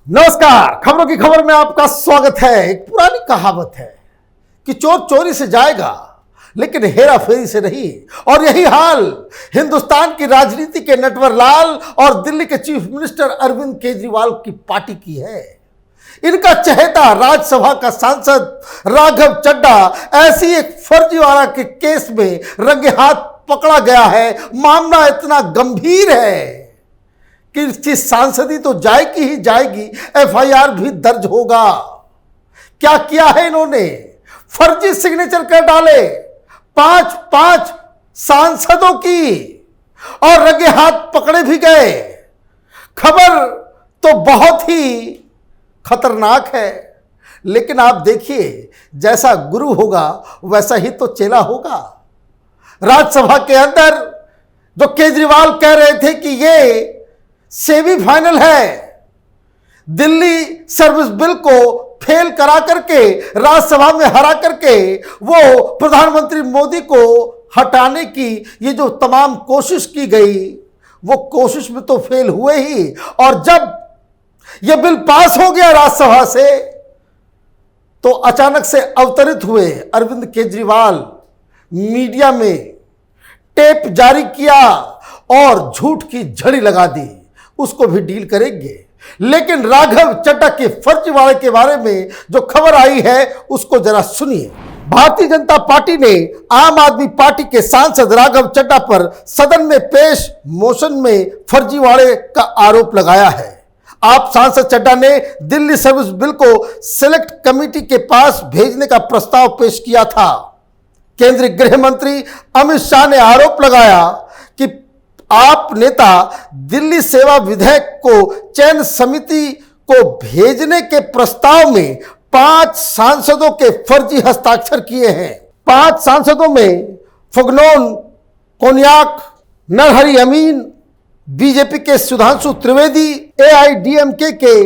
नमस्कार, खबरों की खबर में आपका स्वागत है। एक पुरानी कहावत है कि चोर चोरी से जाएगा लेकिन हेरा फेरी से नहीं। और यही हाल हिंदुस्तान की राजनीति के नटवर लाल और दिल्ली के चीफ मिनिस्टर अरविंद केजरीवाल की पार्टी की है। इनका चहेता राज्यसभा का सांसद राघव चड्ढा ऐसी एक फर्जीवाड़ा के केस में रंगे हाथ पकड़ा गया है। मामला इतना गंभीर है कि इसकी सांसदी तो जाएगी ही जाएगी, एफआईआर भी दर्ज होगा। क्या किया है इन्होंने? फर्जी सिग्नेचर कर डाले पांच सांसदों की और रंगे हाथ पकड़े भी गए। खबर तो बहुत ही खतरनाक है, लेकिन आप देखिए, जैसा गुरु होगा वैसा ही तो चेला होगा। राज्यसभा के अंदर जो केजरीवाल कह रहे थे कि ये सेमीफाइनल है, दिल्ली सर्विस बिल को फेल करा करके राज्यसभा में हरा करके वो प्रधानमंत्री मोदी को हटाने की ये जो तमाम कोशिश की गई, वो कोशिश में तो फेल हुए ही। और जब ये बिल पास हो गया राज्यसभा से, तो अचानक से अवतरित हुए अरविंद केजरीवाल, मीडिया में टेप जारी किया और झूठ की झड़ी लगा दी। उसको भी डील करेंगे, लेकिन राघव चड्ढा के फर्जीवाड़े के बारे में जो खबर आई है उसको जरा सुनिए। भारतीय जनता पार्टी ने आम आदमी पार्टी के सांसद राघव चड्ढा पर सदन में पेश मोशन में फर्जीवाड़े का आरोप लगाया है। आप सांसद चड्ढा ने दिल्ली सर्विस बिल को सिलेक्ट कमेटी के पास भेजने का प्रस्ताव पेश किया था। केंद्रीय गृह मंत्री अमित शाह ने आरोप लगाया कि आप नेता दिल्ली सेवा विधेयक को चयन समिति को भेजने के प्रस्ताव में 5 सांसदों के फर्जी हस्ताक्षर किए हैं। 5 सांसदों में फगनोन कोन्याक, नरहरि अमीन, बीजेपी के सुधांशु त्रिवेदी, एआईडीएमके के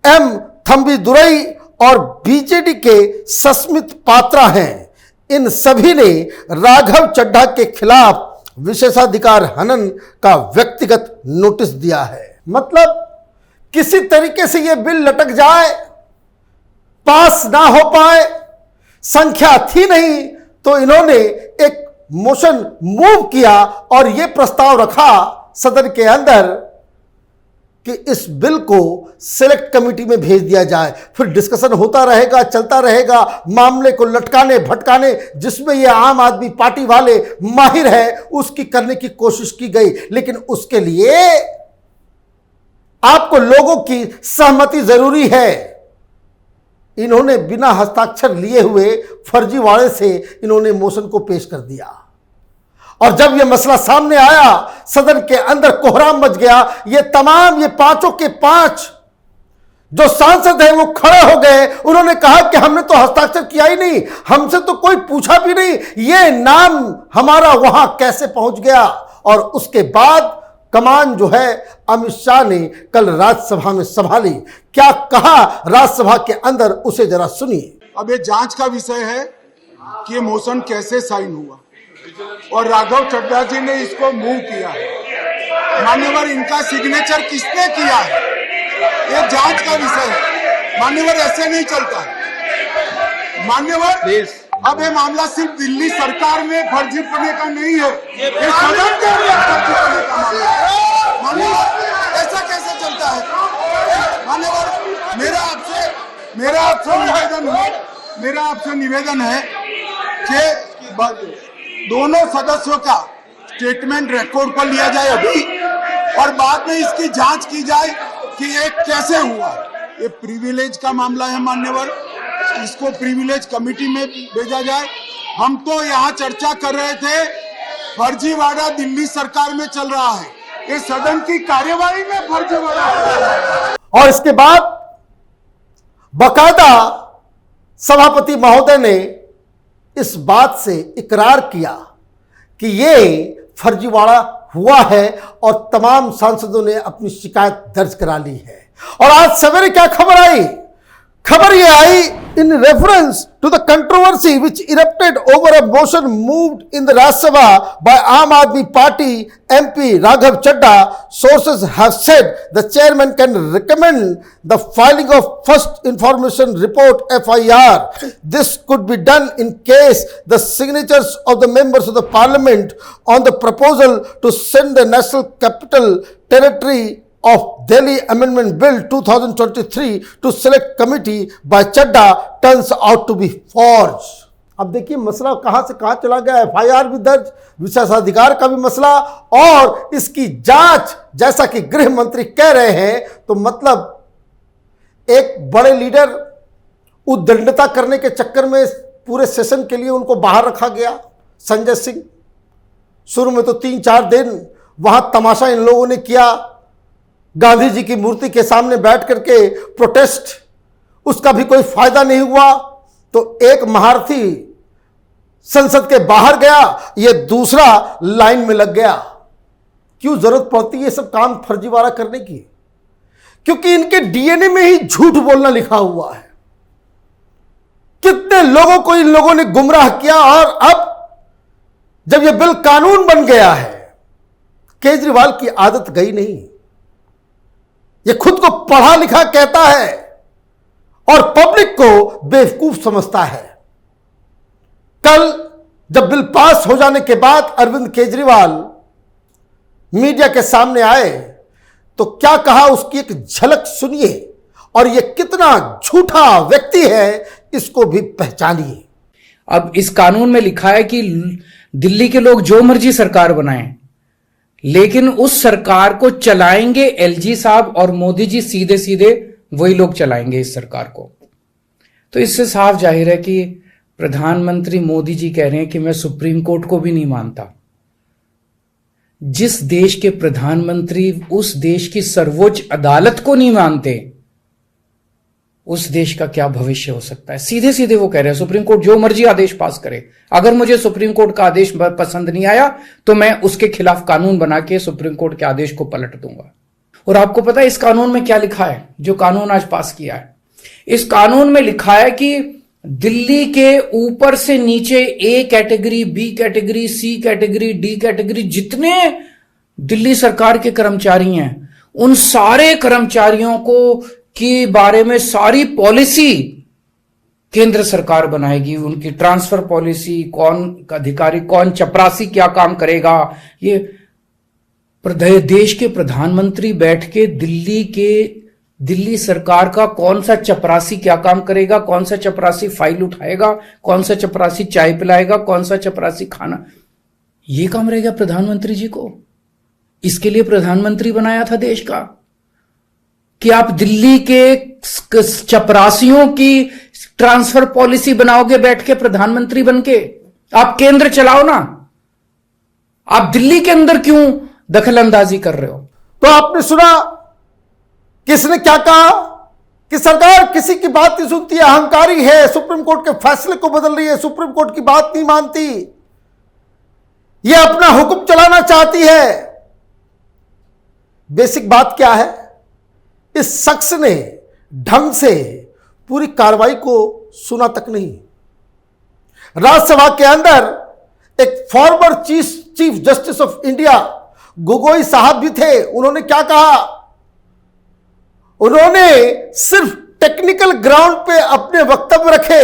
एम थम्बी दुरई और बीजेडी के सस्मित पात्रा हैं। इन सभी ने राघव चड्ढा के खिलाफ विशेषाधिकार हनन का व्यक्तिगत नोटिस दिया है। मतलब किसी तरीके से यह बिल लटक जाए, पास ना हो पाए, संख्या थी नहीं, तो इन्होंने एक मोशन मूव किया और यह प्रस्ताव रखा सदन के अंदर कि इस बिल को सिलेक्ट कमेटी में भेज दिया जाए। फिर डिस्कशन होता रहेगा, चलता रहेगा, मामले को लटकाने भटकाने जिसमें ये आम आदमी पार्टी वाले माहिर है उसकी करने की कोशिश की गई। लेकिन उसके लिए आपको लोगों की सहमति जरूरी है। इन्होंने बिना हस्ताक्षर लिए हुए फर्जीवाड़े से इन्होंने मोशन को पेश कर दिया। और जब यह मसला सामने आया, सदन के अंदर कोहराम मच गया। ये पांचों के 5 जो सांसद हैं वो खड़े हो गए। उन्होंने कहा कि हमने तो हस्ताक्षर किया ही नहीं, हमसे तो कोई पूछा भी नहीं, ये नाम हमारा वहां कैसे पहुंच गया। और उसके बाद कमान जो है अमित शाह ने कल राज्यसभा में संभाली। क्या कहा राज्यसभा के अंदर, उसे जरा सुनिए। अब ये जांच का विषय है कि ये मोशन कैसे साइन हुआ और राघव चड्ढा जी ने इसको मूव किया है। मान्यवर, इनका सिग्नेचर किसने किया है, ये जांच का विषय है। मान्यवर, ऐसे नहीं चलता है। मान्यवर, अब ये मामला सिर्फ दिल्ली सरकार में फर्जी पड़ने का नहीं है, ये सदन के अंदर फर्जी पड़ने का मामला है। मान्यवर, ऐसा कैसे चलता है? मान्यवर, मेरा आपसे निवेदन है कि दोनों सदस्यों का स्टेटमेंट रिकॉर्ड पर लिया जाए अभी, और बाद में इसकी जांच की जाए कि ये कैसे हुआ। ये प्रिविलेज का मामला है मान्यवर, इसको प्रिविलेज कमेटी में भेजा जाए। हम तो यहाँ चर्चा कर रहे थे, फर्जीवाड़ा दिल्ली सरकार में चल रहा है, ये सदन की कार्यवाही में फर्जीवाड़ा। और इसके बाद बाकायदा सभापति महोदय ने इस बात से इकरार किया कि ये फर्जीवाड़ा हुआ है और तमाम सांसदों ने अपनी शिकायत दर्ज करा ली है। और आज सवेरे क्या खबर आई? खबर ये आई In reference to the controversy which erupted over a motion moved in the Rajya Sabha by Aam Aadmi Party MP Raghav Chadha, sources have said the chairman can recommend the filing of first information report FIR. This could be done in case the signatures of the members of the parliament on the proposal to send the National Capital Territory of Delhi Amendment Bill 2023 to select committee by Chadha turns out to be forged. अब देखिए मसला कहां से कहां चला गया। FIR भी दर्ज, विशेषाधिकार का भी मसला और इसकी जांच, जैसा कि गृह मंत्री कह रहे हैं, तो मतलब एक बड़े लीडर उद्दंडता करने के चक्कर में पूरे सेशन के लिए उनको बाहर रखा गया। संजय सिंह शुरू में तो 3-4 दिन वहां तमाशा इन लोगों ने किया, गांधी जी की मूर्ति के सामने बैठ करके प्रोटेस्ट, उसका भी कोई फायदा नहीं हुआ। तो एक महारथी संसद के बाहर गया, ये दूसरा लाइन में लग गया। क्यों जरूरत पड़ती है ये सब काम फर्जीवाड़ा करने की? क्योंकि इनके डीएनए में ही झूठ बोलना लिखा हुआ है। कितने लोगों को इन लोगों ने गुमराह किया, और अब जब यह बिल कानून बन गया है, केजरीवाल की आदत गई नहीं। ये खुद को पढ़ा लिखा कहता है और पब्लिक को बेवकूफ समझता है। कल जब बिल पास हो जाने के बाद अरविंद केजरीवाल मीडिया के सामने आए तो क्या कहा, उसकी एक झलक सुनिए और ये कितना झूठा व्यक्ति है इसको भी पहचानिए। अब इस कानून में लिखा है कि दिल्ली के लोग जो मर्जी सरकार बनाएं, लेकिन उस सरकार को चलाएंगे एलजी साहब और मोदी जी, सीधे सीधे वही लोग चलाएंगे इस सरकार को। तो इससे साफ जाहिर है कि प्रधानमंत्री मोदी जी कह रहे हैं कि मैं सुप्रीम कोर्ट को भी नहीं मानता। जिस देश के प्रधानमंत्री उस देश की सर्वोच्च अदालत को नहीं मानते, उस देश का क्या भविष्य हो सकता है? सीधे सीधे वो कह रहे हैं सुप्रीम कोर्ट जो मर्जी आदेश पास करे, अगर मुझे सुप्रीम कोर्ट का आदेश पसंद नहीं आया तो मैं उसके खिलाफ कानून बना के सुप्रीम कोर्ट के आदेश को पलट दूंगा। और आपको पता है इस कानून में क्या लिखा है, जो कानून आज पास किया है? इस कानून में लिखा है कि दिल्ली के ऊपर से नीचे A category, B category, C category, D category, जितने दिल्ली सरकार के कर्मचारी हैं, उन सारे कर्मचारियों को के बारे में सारी पॉलिसी केंद्र सरकार बनाएगी। उनकी ट्रांसफर पॉलिसी, कौन अधिकारी, कौन चपरासी क्या काम करेगा, ये देश के प्रधानमंत्री बैठ के दिल्ली सरकार का कौन सा चपरासी क्या काम करेगा, कौन सा चपरासी फाइल उठाएगा, कौन सा चपरासी चाय पिलाएगा, कौन सा चपरासी खाना, ये काम रहेगा प्रधानमंत्री जी को। इसके लिए प्रधानमंत्री बनाया था देश का कि आप दिल्ली के चपरासियों की ट्रांसफर पॉलिसी बनाओगे बैठ के प्रधानमंत्री बनके। आप केंद्र चलाओ ना, आप दिल्ली के अंदर क्यों दखल अंदाजी कर रहे हो? तो आपने सुना किसने क्या कहा कि सरकार किसी की बात नहीं सुनती है, अहंकारी है, सुप्रीम कोर्ट के फैसले को बदल रही है, सुप्रीम कोर्ट की बात नहीं मानती, यह अपना हुक्म चलाना चाहती है। बेसिक बात क्या है, इस शख्स ने ढंग से पूरी कार्रवाई को सुना तक नहीं। राज्यसभा के अंदर एक former chief justice of India Gogoi साहब भी थे। उन्होंने क्या कहा, उन्होंने सिर्फ टेक्निकल ग्राउंड पे अपने वक्तव्य रखे।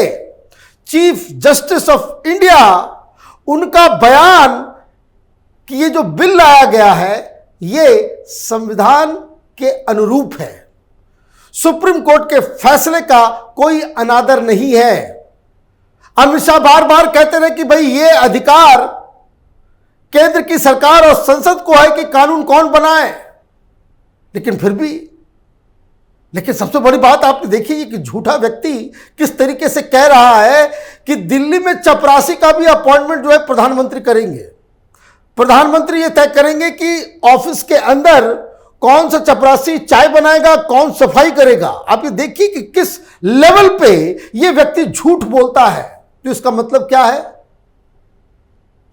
चीफ जस्टिस ऑफ इंडिया, उनका बयान कि ये जो बिल लाया गया है ये संविधान के अनुरूप है, सुप्रीम कोर्ट के फैसले का कोई अनादर नहीं है। अमित शाह बार बार कहते रहे कि भाई ये अधिकार केंद्र की सरकार और संसद को है कि कानून कौन बनाए, लेकिन फिर भी, लेकिन सबसे बड़ी बात आपने देखी कि झूठा व्यक्ति किस तरीके से कह रहा है कि दिल्ली में चपरासी का भी अपॉइंटमेंट जो है प्रधानमंत्री करेंगे। प्रधानमंत्री ये तय करेंगे कि ऑफिस के अंदर कौन सा चपरासी चाय बनाएगा, कौन सफाई करेगा। आप ये देखिए कि किस लेवल पे ये व्यक्ति झूठ बोलता है। तो इसका मतलब क्या है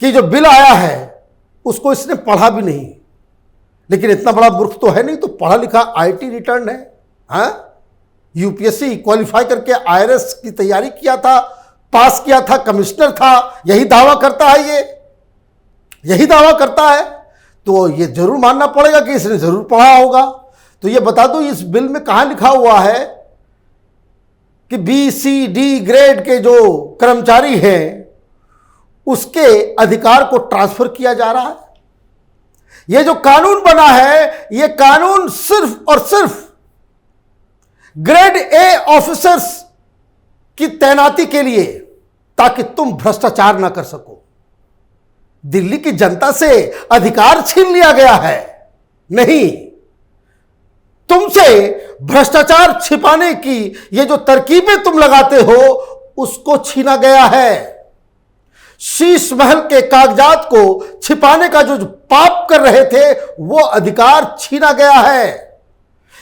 कि जो बिल आया है उसको इसने पढ़ा भी नहीं, लेकिन इतना बड़ा मूर्ख तो है नहीं, तो पढ़ा लिखा आईटी रिटर्न है। हाँ, यूपीएससी क्वालिफाई करके आईआरएस की तैयारी किया था, पास किया था, कमिश्नर था, यही दावा करता है, यही दावा करता है। तो ये जरूर मानना पड़ेगा कि इसने जरूर पढ़ा होगा। तो ये बता दो, इस बिल में कहां लिखा हुआ है कि बी सी डी ग्रेड के जो कर्मचारी हैं उसके अधिकार को ट्रांसफर किया जा रहा है। यह जो कानून बना है, यह कानून सिर्फ और सिर्फ ग्रेड ए ऑफिसर्स की तैनाती के लिए, ताकि तुम भ्रष्टाचार ना कर सको। दिल्ली की जनता से अधिकार छीन लिया गया है, नहीं, तुमसे भ्रष्टाचार छिपाने की ये जो तरकीबें तुम लगाते हो उसको छीना गया है। शीश महल के कागजात को छिपाने का जो पाप कर रहे थे वो अधिकार छीना गया है।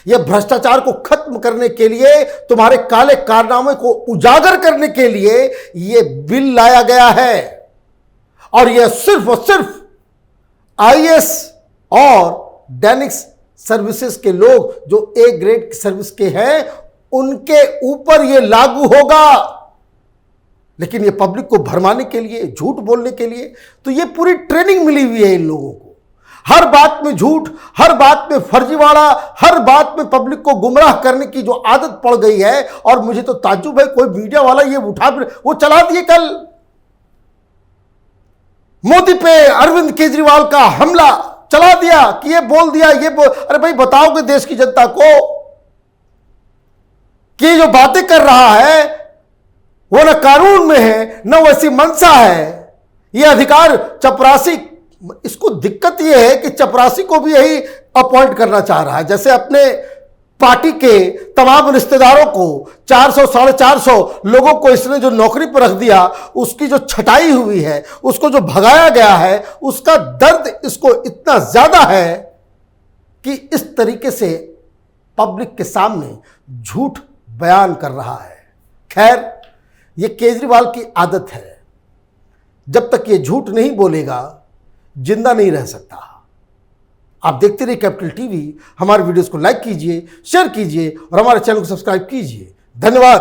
यह भ्रष्टाचार को खत्म करने के लिए, तुम्हारे काले कारनामे को उजागर करने के लिए यह बिल लाया गया है। और यह सिर्फ और सिर्फ आईएएस और दैनिक सर्विसेज के लोग जो ए ग्रेड सर्विस के हैं उनके ऊपर यह लागू होगा। लेकिन ये पब्लिक को भरमाने के लिए, झूठ बोलने के लिए, तो ये पूरी ट्रेनिंग मिली हुई है इन लोगों को। हर बात में झूठ, हर बात में फर्जीवाड़ा, हर बात में पब्लिक को गुमराह करने की जो आदत पड़ गई है। और मुझे तो ताज्जुब है, कोई मीडिया वाला ये उठा, वो चला दिए कल मोदी पे अरविंद केजरीवाल का हमला चला दिया कि ये बोल दिया, अरे भाई बताओगे देश की जनता को कि जो बातें कर रहा है वो न कानून में है, न वैसी मंशा है। ये अधिकार चपरासी, इसको दिक्कत ये है कि चपरासी को भी यही अपॉइंट करना चाह रहा है। जैसे अपने पार्टी के तमाम रिश्तेदारों को 400 450 लोगों को इसने जो नौकरी पर रख दिया, उसकी जो छटाई हुई है, उसको जो भगाया गया है, उसका दर्द इसको इतना ज्यादा है कि इस तरीके से पब्लिक के सामने झूठ बयान कर रहा है। खैर, ये केजरीवाल की आदत है, जब तक ये झूठ नहीं बोलेगा जिंदा नहीं रह सकता। आप देखते रहिए कैपिटल टीवी। हमारे वीडियोस को लाइक कीजिए, शेयर कीजिए और हमारे चैनल को सब्सक्राइब कीजिए। धन्यवाद।